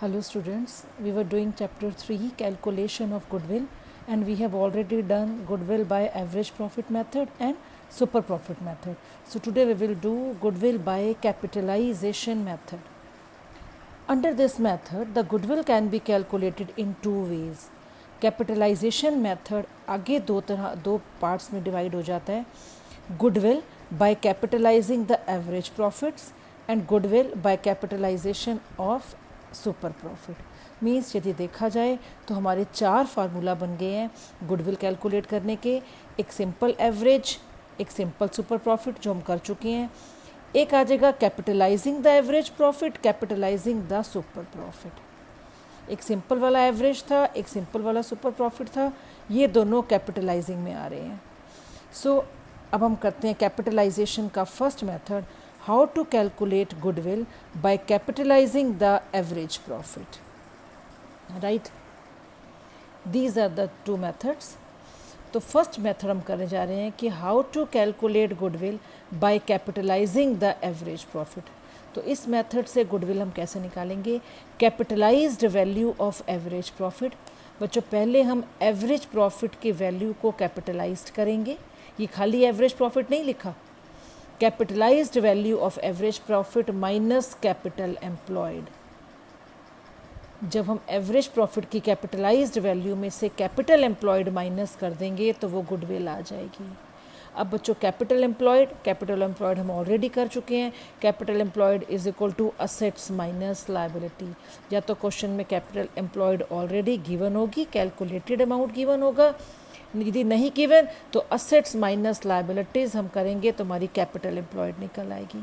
Hello students, we were doing chapter 3 calculation of goodwill and we have already done goodwill by average profit method and super profit method. So today we will do goodwill by capitalization method. Under this method the goodwill can be calculated in two ways. Capitalization method आगे दो parts में divide हो जाता है. Goodwill by capitalizing the average profits and goodwill by capitalization of super profit means यदि देखा जाए तो हमारे चार फार्मूला बन गए हैं गुडविल कैलकुलेट करने के. एक सिंपल एवरेज, एक सिंपल सुपर प्रॉफिट जो हम कर चुके हैं, एक आ जाएगा capitalising the average profit, capitalising the super profit. एक सिंपल वाला एवरेज था, एक सिंपल वाला सुपर प्रॉफिट था, ये दोनों कैपिटलाइजिंग में आ रहे हैं. सो अब हम करते हैं कैपिटलाइजेशन का first method. How to calculate goodwill by capitalizing the average profit, right? These are the two methods. तो फर्स्ट मेथड हम करने जा रहे हैं कि how to calculate goodwill by capitalising the average profit. तो इस मेथड से गुडविल हम कैसे निकालेंगे? Capitalised value of average profit. बच्चों पहले हम एवरेज प्रॉफिट की वैल्यू को कैपिटलाइज्ड करेंगे. ये खाली एवरेज प्रॉफिट नहीं लिखा, capitalised value of average profit minus capital employed. जब हम एवरेज प्रॉफिट की कैपिटलाइज्ड वैल्यू में से कैपिटल एम्प्लॉयड माइनस कर देंगे तो वो गुडविल आ जाएगी. अब बच्चों कैपिटल एम्प्लॉयड हम ऑलरेडी कर चुके हैं. Capital employed is equal to assets minus liability. या तो क्वेश्चन में कैपिटल एम्प्लॉयड ऑलरेडी गिवन होगी, कैलकुलेटेड अमाउंट गिवन होगा, यदि नहीं गिवन तो असेट्स माइनस लायबिलिटीज़ हम करेंगे तो हमारी कैपिटल एम्प्लॉयड निकल आएगी.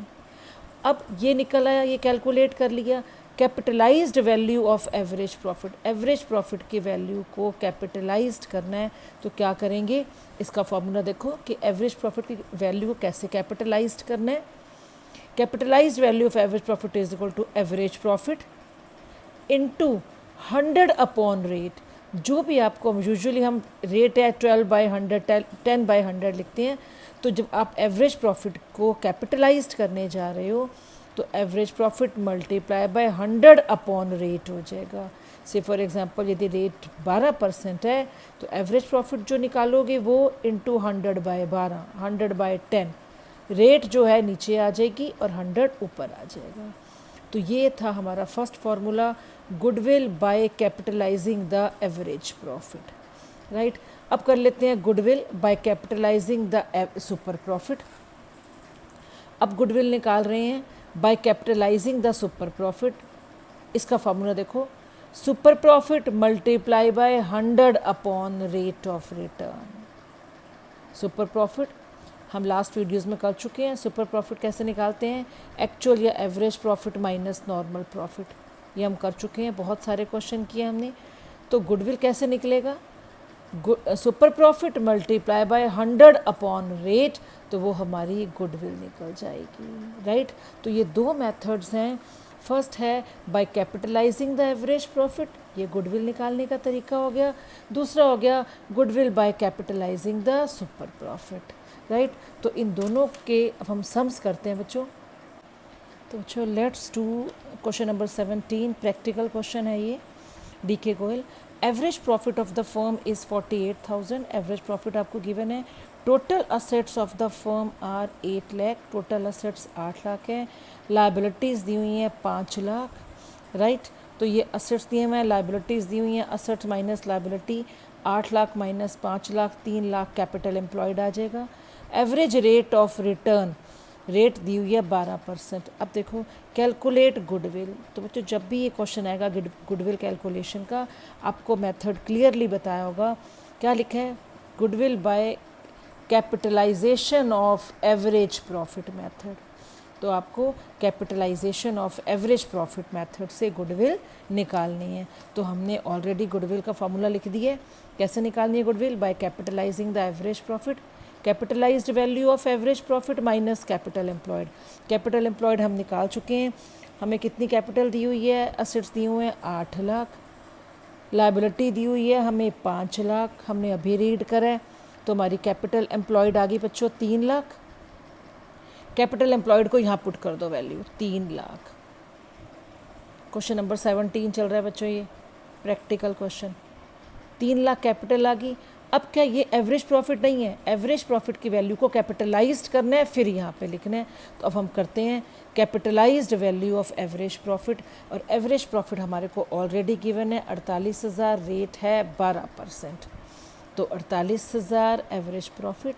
अब ये निकल आया, ये कैलकुलेट कर लिया. Capitalised value of average profit, average profit की वैल्यू को कैपिटलाइज्ड करना है तो क्या करेंगे? इसका फॉर्मूला देखो कि एवरेज प्रॉफिट की वैल्यू को कैसे कैपिटलाइज्ड करना है. Capitalised value of average profit is equal to average profit into 100 upon rate. जो भी आपको यूजुअली हम रेट है 12/100, 10/100 लिखते हैं. तो जब आप एवरेज प्रॉफिट को कैपिटलाइज्ड करने जा रहे हो तो average profit multiply by 100 upon rate हो जाएगा. से फॉर एग्जांपल यदि रेट 12% है तो एवरेज प्रॉफिट जो निकालोगे वो इंटू 100/12, 100/10. रेट जो है नीचे आ जाएगी और 100 ऊपर आ जाएगा. तो ये था हमारा first formula, goodwill by capitalising the average profit, right. अब कर लेते हैं goodwill by capitalising the super profit. अब गुडविल निकाल रहे हैं by capitalising the super profit. इसका फार्मूला देखो, super profit multiply by 100 upon rate of return. Super profit हम लास्ट वीडियोस में कर चुके हैं. सुपर प्रॉफिट कैसे निकालते हैं? एक्चुअल या average profit minus normal profit, ये हम कर चुके हैं, बहुत सारे क्वेश्चन किए हमने. तो गुडविल कैसे निकलेगा? Super profit multiply by 100 upon rate, तो वो हमारी गुडविल निकल जाएगी, राइट. तो ये दो मेथड्स हैं. फर्स्ट है by capitalising the average profit, ये गुडविल निकालने का तरीका हो गया. दूसरा हो गया goodwill by capitalising the super profit, right. तो इन दोनों के अब हम सम्स करते हैं बच्चों. तो बच्चों let's do question number 17. Practical question है ये. D K Goyal, average profit of the firm is 48,000. Average profit आपको गिवन है. Total assets of the firm are 8 lakh. Total assets 8 lakh है. लाइबिलिटीज़ दी हुई हैं 5 लाख, राइट. तो ये असेट्स दिए हुए हैं, लाइबिलिटीज़ दी हुई हैं. Assets minus liability 8 lakh minus 5 lakh, 3 lakh capital employed आ जाएगा. Average rate of return, rate दी हुई है 12%. अब देखो कैलकुलेट गुडविल. तो बच्चों जब भी ये क्वेश्चन आएगा गुडविल कैलकुलेशन का, आपको मेथड क्लियरली बताया होगा. क्या लिखा है? Goodwill by capitalisation of average profit method. तो आपको capitalisation of average profit method से गुडविल निकालनी है. तो हमने ऑलरेडी गुडविल का फॉर्मूला लिख दिया है. कैसे निकालनी है goodwill? By capitalising the average profit. Capitalised value of average profit minus capital employed. Capital employed हम निकाल चुके हैं. हमें कितनी कैपिटल दी हुई है? असेट्स दिए हुए हैं 8 लाख. लाइबिलिटी दी हुई है हमें 5 लाख, हमने अभी रीड करा है. तो हमारी कैपिटल एम्प्लॉयड आ गई बच्चों 3 लाख. कैपिटल एम्प्लॉयड को यहाँ पुट कर दो वैल्यू 3 लाख. क्वेश्चन नंबर 17 चल रहा है बच्चों, ये प्रैक्टिकल क्वेश्चन। 3 लाख कैपिटल आ गई। अब क्या ये एवरेज प्रॉफिट नहीं है, एवरेज प्रॉफिट की वैल्यू को कैपिटलाइज्ड करना है, फिर यहाँ पे लिखना है। तो अब हम करते हैं capitalised value of average profit, और एवरेज प्रॉफिट हमारे को ऑलरेडी गिवन है 48,000, रेट है 12%। तो 48,000 एवरेज प्रॉफिट,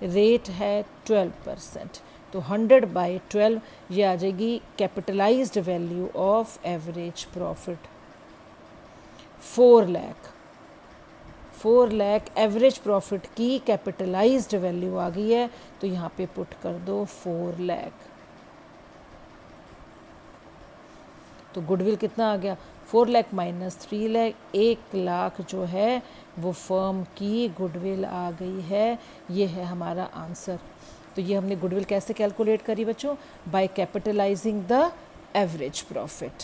रेट है 12%। तो 100/12 ये आ जाएगी capitalised value of average profit 4 lakh. 4 lakh average profit की कैपिटलाइज्ड वैल्यू आ गई है, तो यहाँ पे पुट कर दो 4 लाख। तो गुडविल कितना आ गया, 4 लाख माइनस 3 लाख, 1 लाख जो है वो फर्म की गुडविल आ गई है। ये है हमारा आंसर। तो ये हमने गुडविल कैसे कैलकुलेट करी बच्चों, by capitalising the average profit.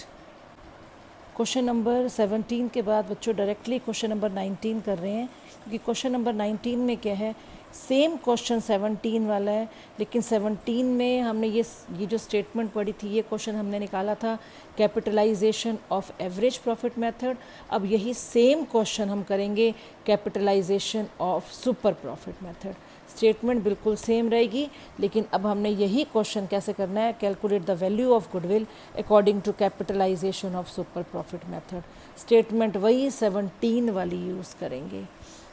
Question number 17 के बाद बच्चों डायरेक्टली क्वेश्चन नंबर 19 कर रहे हैं, क्योंकि क्वेश्चन नंबर 19 में क्या है, सेम क्वेश्चन 17 वाला है, लेकिन 17 में हमने ये जो स्टेटमेंट पढ़ी थी, ये क्वेश्चन हमने निकाला था capitalisation of average profit method. अब यही सेम क्वेश्चन हम करेंगे capitalisation of super profit method. Statement बिल्कुल सेम रहेगी, लेकिन अब हमने यही क्वेश्चन कैसे करना है, calculate the value of goodwill according to capitalisation of super profit method. Statement वही 17 वाली यूज़ करेंगे,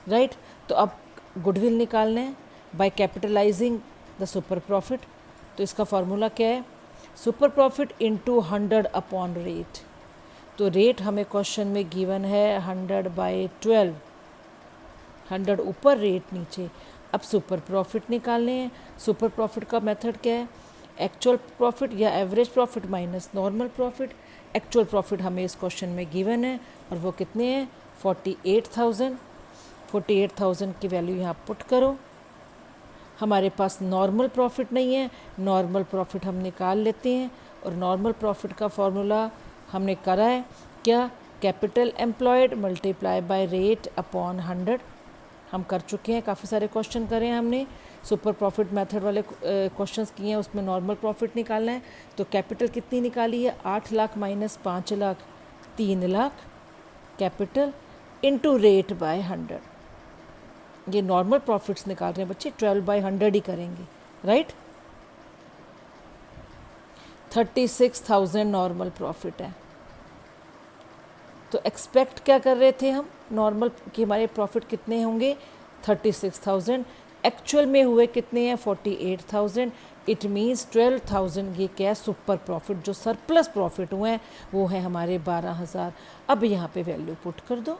राइट। तो अब गुडविल निकालना है by capitalising the super profit. तो इसका फार्मूला क्या है, super profit into 100 upon rate. तो रेट हमें क्वेश्चन में गिवन है 100/12, 100 ऊपर रेट नीचे। अब सुपर प्रॉफिट निकालने हैं। सुपर प्रॉफिट का मेथड क्या है, एक्चुअल प्रॉफिट या average profit minus normal profit. Actual profit हमें इस क्वेश्चन में गिवन है, और वो कितने हैं, 48,000। 48,000 की वैल्यू यहाँ पुट करो। हमारे पास नॉर्मल प्रॉफिट नहीं है, नॉर्मल प्रॉफिट हम निकाल लेते हैं। और नॉर्मल प्रॉफिट का फॉर्मूला हमने करा है क्या, capital employed multiply by rate upon 100। हम कर चुके हैं, काफ़ी सारे क्वेश्चन करे हैं हमने, सुपर प्रॉफिट मेथड वाले क्वेश्चंस किए हैं, उसमें नॉर्मल प्रॉफिट निकालना है। तो कैपिटल कितनी निकाली है, 8 lakh minus 5 lakh, 3 lakh capital into rate by 100। ये नॉर्मल प्रॉफिट्स निकाल रहे हैं बच्चे, 12/100 ही करेंगे, राइट। 36,000 नॉर्मल प्रॉफिट है। तो एक्सपेक्ट क्या कर रहे थे हम, नॉर्मल कि हमारे प्रॉफिट कितने होंगे, 36,000। एक्चुअल में हुए कितने हैं, 48,000। इट मीन्स 12,000 ये क्या है, सुपर प्रॉफिट। जो सरप्लस प्रॉफिट हुए हैं वो है हमारे 12,000। अब यहाँ पे वैल्यू पुट कर दो।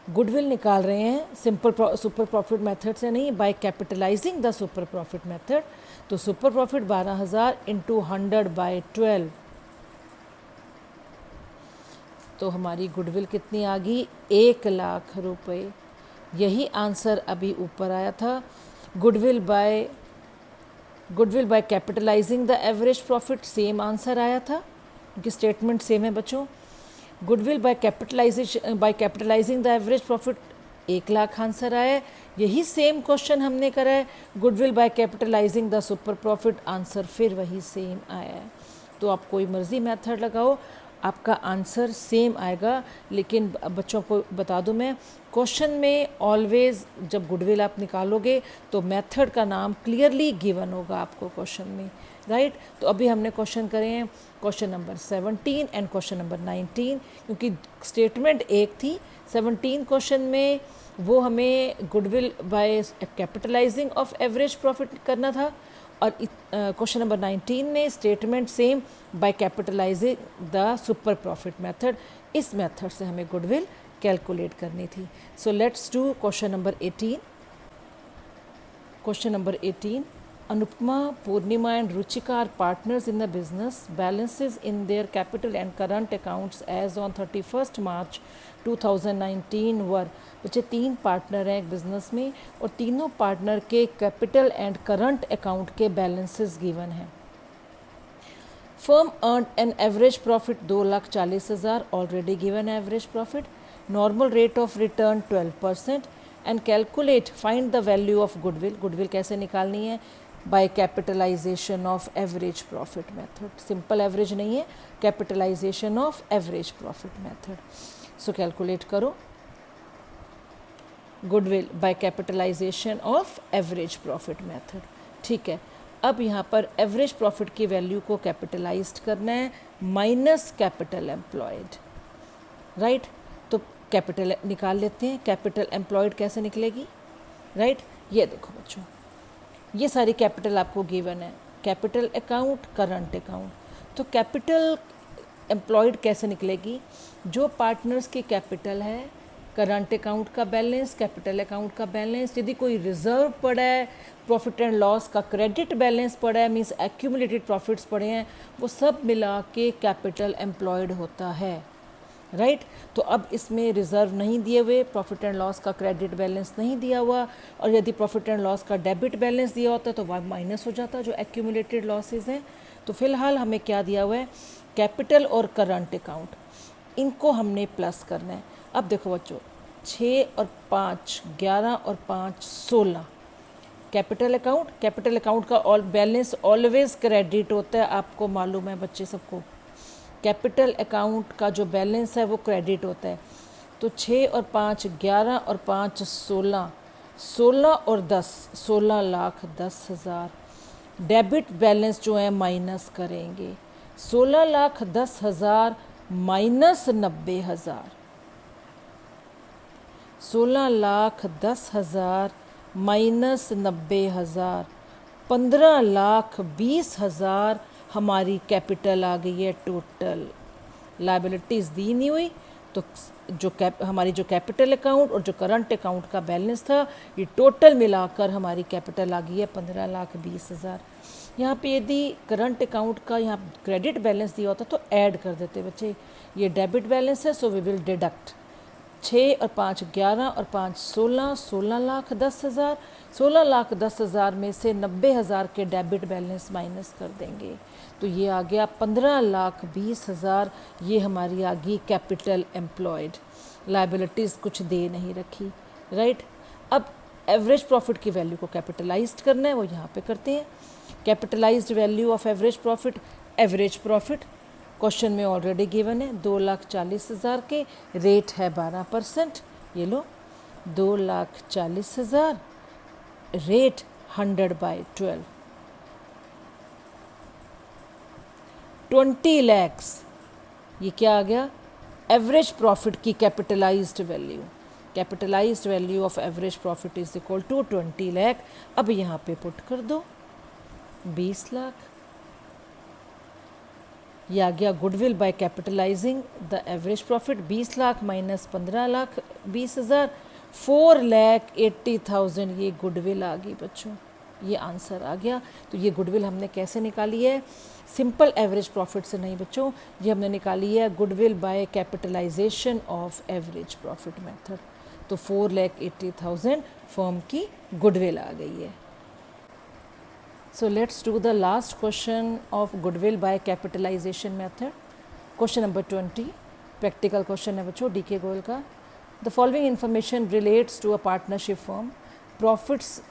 गुडविल निकाल रहे हैं सिंपल सुपर प्रॉफिट मेथड से नहीं, by capitalising the super profit method. तो सुपर प्रॉफिट 12,000 इंटू 100/12। तो हमारी गुडविल कितनी आ गई, 1 लाख रुपए। यही आंसर अभी ऊपर आया था। Goodwill by capitalising the average profit, same answer आया था, क्योंकि स्टेटमेंट सेम है बच्चों। Goodwill by capitalising the average profit, 1 lakh answer आया है। यही सेम क्वेश्चन हमने करा है goodwill by capitalising the super profit, answer फिर वही सेम आया है। तो आप कोई मर्जी मेथड लगाओ, आपका आंसर सेम आएगा। लेकिन बच्चों को बता दूं मैं, क्वेश्चन में ऑलवेज जब गुडविल आप निकालोगे तो मेथड का नाम क्लियरली गिवन होगा आपको क्वेश्चन में, राइट। तो अभी हमने क्वेश्चन करे हैं question number 17 and question number 19, क्योंकि स्टेटमेंट एक थी। 17 क्वेश्चन में वो हमें goodwill by capitalizing of average profit करना था, और क्वेश्चन नंबर 19 में statement same, by capitalising the super profit method. इस मेथड से हमें गुडविल कैलकुलेट करनी थी। So let's do question number 18। Question number 18, Anupama, Purnima and Ruchika are partners in the business. Balances in their capital and current accounts as on 31st March 2019 were। बच्चे 3 partner हैं एक business में, और तीनों partner के capital and current account के balances given हैं। Firm earn an average profit 2,40,000, already given average profit. Normal rate of return 12%। And calculate find the value of goodwill. Goodwill कैसे निकालनी है, by capitalisation of average profit method. Simple average नहीं है, capitalization of average profit method. So calculate करो goodwill by capitalisation of average profit method. ठीक है, अब यहाँ पर एवरेज प्रॉफिट की वैल्यू को कैपिटलाइज्ड करना है माइनस कैपिटल एम्प्लॉयड, राइट। तो कैपिटल निकाल लेते हैं, कैपिटल एम्प्लॉयड कैसे निकलेगी, राइट। ये देखो बच्चों, ये सारी कैपिटल आपको गिवन है, कैपिटल अकाउंट, करंट अकाउंट। तो कैपिटल एम्प्लॉयड कैसे निकलेगी, जो पार्टनर्स की कैपिटल है, करंट अकाउंट का बैलेंस, कैपिटल अकाउंट का बैलेंस, यदि कोई रिजर्व पड़ा है, प्रॉफिट एंड लॉस का क्रेडिट बैलेंस पड़ा है, मीन्स एक्यूमुलेटेड प्रॉफिट्स पड़े हैं, वो सब मिला के कैपिटल एम्प्लॉयड होता है, राइट। तो अब इसमें रिजर्व नहीं दिए हुए, प्रॉफिट एंड लॉस का क्रेडिट बैलेंस नहीं दिया हुआ, और यदि प्रॉफिट एंड लॉस का डेबिट बैलेंस दिया होता तो वह माइनस हो जाता जो एक्यूमुलेटेड लॉसेज हैं। तो फिलहाल हमें क्या दिया हुआ है, कैपिटल और करंट अकाउंट, इनको हमने प्लस करना है। अब देखो बच्चों, 6 और 5 11 और 5 16, कैपिटल अकाउंट का ऑल बैलेंस ऑलवेज क्रेडिट होता है, आपको मालूम है बच्चे सबको, कैपिटल अकाउंट का जो बैलेंस है वो क्रेडिट होता है। तो 6 और 5 11 और 5 16, 16 और 10 16,10,000, डेबिट बैलेंस जो है माइनस करेंगे, 16,10,000 माइनस 90,000, 16,10,000 माइनस 90,000, 15,20,000 हमारी कैपिटल आ गई है टोटल। लायबिलिटीज़ दी नहीं हुई, तो जो हमारी जो कैपिटल अकाउंट और जो करंट अकाउंट का बैलेंस था, ये टोटल मिलाकर हमारी कैपिटल आ गई है 15,20,000। यहाँ पे यदि करंट अकाउंट का यहाँ क्रेडिट बैलेंस दिया होता तो ऐड कर देते बच्चे, ये डेबिट बैलेंस है, सो वी विल डिडक्ट। 6 और 5 11 और 5 16, 16,10,000, 16,10,000 में से 90,000 के डेबिट बैलेंस माइनस कर देंगे, तो ये आ गया 15,20,000। ये हमारी आ गई कैपिटल एम्प्लॉयड, लायबिलिटीज़ कुछ दे नहीं रखी, राइट। अब एवरेज प्रॉफिट की वैल्यू को कैपिटलाइज्ड करना है, वो यहाँ पे करते हैं। Capitalised value of average profit question में ऑलरेडी गिवन है, 2,40,000 के, रेट है 12%। ये लो 2,40,000, रेट 100/12, 20 lakhs। ये क्या आ गया, एवरेज प्रॉफिट की capitalised value. Capitalized value of average profit is equal to 20 lakh. अब यहाँ पे पुट कर दो 20 लाख। ये आ गया goodwill by capitalising the average profit, 20 lakh minus 15,20,000, 4,80,000 ये गुडविल आ गई बच्चों, ये आंसर आ गया। तो ये गुडविल हमने कैसे निकाली है, सिंपल एवरेज प्रॉफिट से नहीं बच्चों, ये हमने निकाली है goodwill by capitalisation of average profit method. तो 4,80,000 फर्म की गुडविल आ गई है। So let's do the last question of goodwill by capitalization method. Question number 20, practical question है बच्चों DK गोयल का। The following information relates to a partnership firm, profits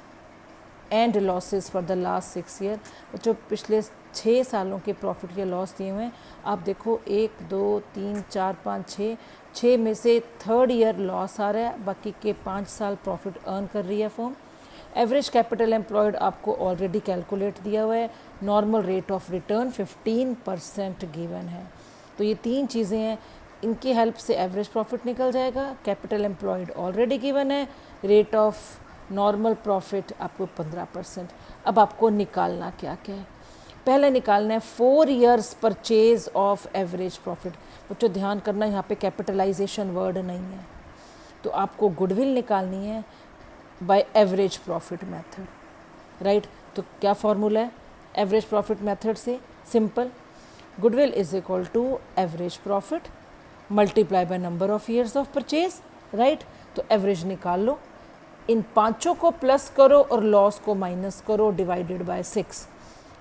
and losses for the last 6 years। बच्चों पिछले 6 सालों के profit या loss दिए हुए हैं। आप देखो 1 2 3 4 5 6 में से 3rd ईयर लॉस आ रहा है, बाकी के 5 साल प्रॉफिट अर्न कर रही है फर्म। एवरेज कैपिटल एम्प्लॉयड आपको ऑलरेडी कैलकुलेट दिया हुआ है, normal rate of return 15% given है। तो ये 3 चीज़ें हैं, इनकी हेल्प से एवरेज प्रॉफिट निकल जाएगा। कैपिटल एम्प्लॉयड ऑलरेडी गिवन है, रेट ऑफ नॉर्मल प्रॉफिट आपको 15%। अब आपको निकालना क्या क्या है, पहले निकालना है 4 years purchase of average profit. बच्चों ध्यान करना, यहाँ पे कैपिटलाइजेशन वर्ड नहीं है, तो आपको गुडविल निकालनी है by average profit method, right. तो क्या फॉर्मूला है एवरेज प्रॉफिट मेथड से, simple, goodwill is equal to average profit multiply by number of years of purchase, right. तो एवरेज निकाल लो, इन पांचों को प्लस करो और लॉस को माइनस करो, डिवाइडेड बाय 6।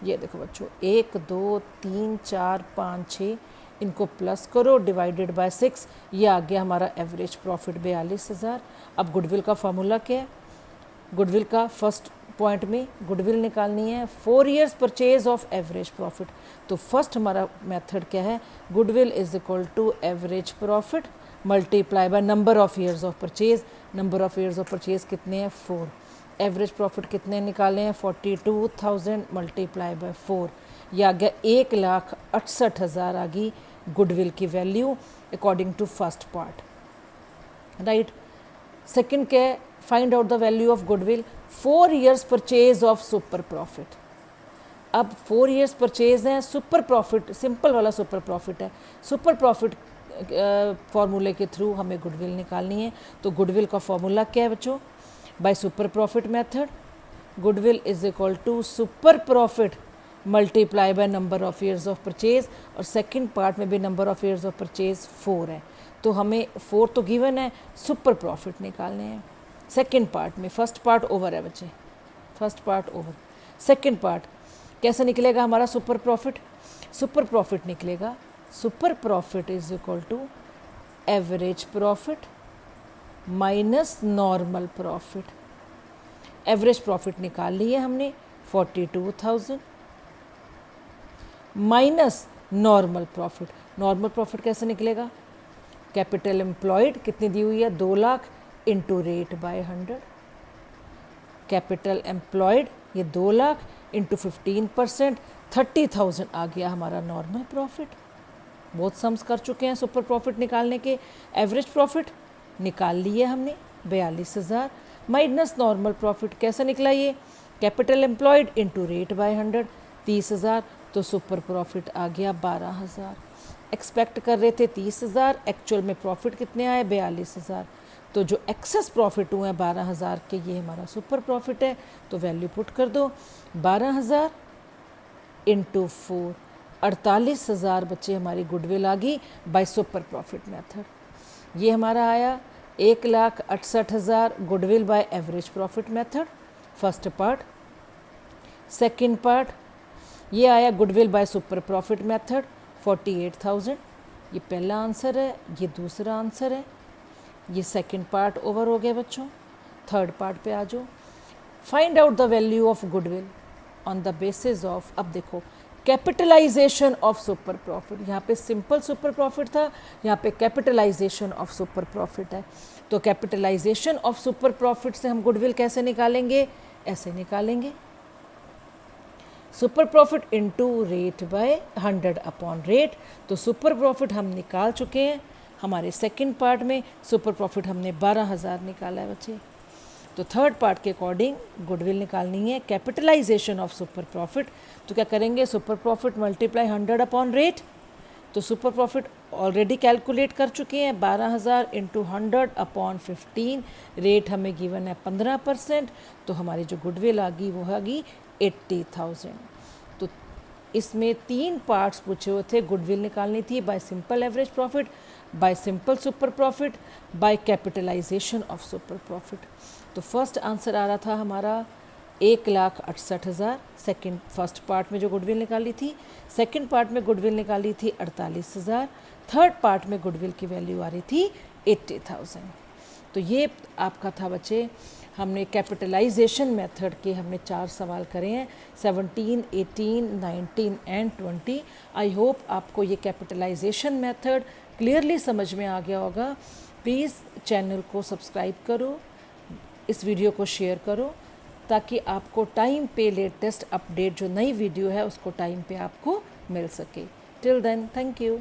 ये देखो बच्चों 1 2 3 4 5 6, इनको प्लस करो, डिवाइडेड बाय 6। ये आ गया हमारा एवरेज प्रॉफिट 42,000। अब गुडविल का फॉर्मूला क्या है, गुडविल का फर्स्ट पॉइंट में गुडविल निकालनी है, 4 years purchase of average profit. तो फर्स्ट हमारा मेथड क्या है, goodwill is equal to average profit multiply by number of years of purchase. Number of years of purchase कितने हैं, 4। एवरेज प्रॉफिट कितने निकाले हैं, 42,000 मल्टीप्लाई बाय 4। ये आ गया 1,68,000 आ गई गुडविल की value according to first part, right. Second क्या है, find out the value of goodwill 4 years purchase of super profit. अब 4 ईयर्स परचेज है, सुपर प्रॉफिट सिंपल वाला सुपर प्रॉफिट है। सुपर प्रॉफिट फॉर्मूले के थ्रू हमें गुडविल निकालनी है। तो गुडविल का फॉर्मूला क्या है बच्चों, by super profit method goodwill is equal to super profit multiply by number of years of purchase, और सेकंड पार्ट में भी number of years of purchase 4 है। तो हमें 4 तो गिवन है, सुपर प्रॉफिट निकालने हैं सेकंड पार्ट में। फर्स्ट पार्ट ओवर है बच्चे, first part over. Second part कैसे निकलेगा हमारा सुपर प्रॉफिट, सुपर प्रॉफिट निकलेगा, super profit is equal to average profit minus normal profit. Average profit निकाल ली है हमने 42,000 minus normal profit. Normal profit कैसे निकलेगा, कैपिटल एम्प्लॉयड कितनी दी हुई है, 2 lakh into rate by 100। Capital employed ये 2 लाख इंटू 15%, 30,000 आ गया हमारा नॉर्मल प्रॉफिट। बहुत सम्स कर चुके हैं सुपर प्रॉफिट निकालने के। एवरेज प्रॉफिट निकाल लिए हमने 42,000 माइनस नॉर्मल प्रॉफिट कैसे निकला, ये capital employed into rate by 100 30,000, तो सुपर प्रॉफिट आ गया 12,000। एक्सपेक्ट कर रहे थे 30,000, एक्चुअल में प्रॉफिट कितने आए 42,000। तो जो एक्सेस प्रॉफिट हुए हैं 12,000 के, ये हमारा सुपर प्रॉफिट है। तो वैल्यू पुट कर दो, 12,000 इंटू 4, 48,000 बच्चे हमारी गुडविल आ गई बाय सुपर प्रॉफिट मेथड। ये हमारा आया 1,68,000 goodwill bye average profit method, first part. Second part ये आया goodwill bye super profit method 48,000। ये पहला आंसर है, ये दूसरा आंसर है। ये सेकंड पार्ट ओवर हो गया बच्चों। थर्ड पार्ट पे आ जाओ, find out the value of goodwill on the basis of, अब देखो कैपिटलाइजेशन ऑफ सुपर प्रॉफिट। यहाँ पे सिंपल सुपर प्रॉफिट था, यहाँ पे कैपिटलाइजेशन ऑफ सुपर प्रॉफिट है। तो कैपिटलाइजेशन ऑफ सुपर प्रॉफिट से हम गुडविल कैसे निकालेंगे, ऐसे निकालेंगे, super profit into rate by 100 upon rate. तो सुपर प्रॉफिट हम निकाल चुके हैं हमारे सेकंड पार्ट में। सुपर प्रॉफिट हमने 12,000 निकाला है बच्चे। तो थर्ड पार्ट के अकॉर्डिंग गुडविल निकालनी है, कैपिटलाइजेशन ऑफ सुपर प्रॉफिट। तो क्या करेंगे, super profit multiply 100 upon rate. तो सुपर प्रॉफिट ऑलरेडी कैलकुलेट कर चुके हैं, 12,000 इंटू 100 अपॉन 15, रेट हमें गिवन है 15%। तो हमारी जो गुडविल आ गई वो आ गई 80,000। तो इसमें 3 पार्ट्स पूछे हुए थे, गुडविल निकालनी थी by simple average profit, by simple super profit, by capitalisation of super profit. तो फर्स्ट आंसर आ रहा था हमारा 1,68,000 सेकंड फर्स्ट पार्ट में जो गुडविल निकाली थी। सेकंड पार्ट में गुडविल निकाली थी 48,000। थर्ड पार्ट में गुडविल की वैल्यू आ रही थी 80,000। तो ये आपका था बच्चे, हमने कैपिटलाइजेशन मेथड के हमने 4 सवाल करे हैं, 17, 18, 19 एंड 20। आई होप आपको ये कैपिटलाइजेशन मेथड क्लियरली समझ में आ गया होगा। प्लीज़ चैनल को सब्सक्राइब करो, इस वीडियो को शेयर करो, ताकि आपको टाइम पे लेटेस्ट अपडेट जो नई वीडियो है उसको टाइम पे आपको मिल सके। Till then, thank you.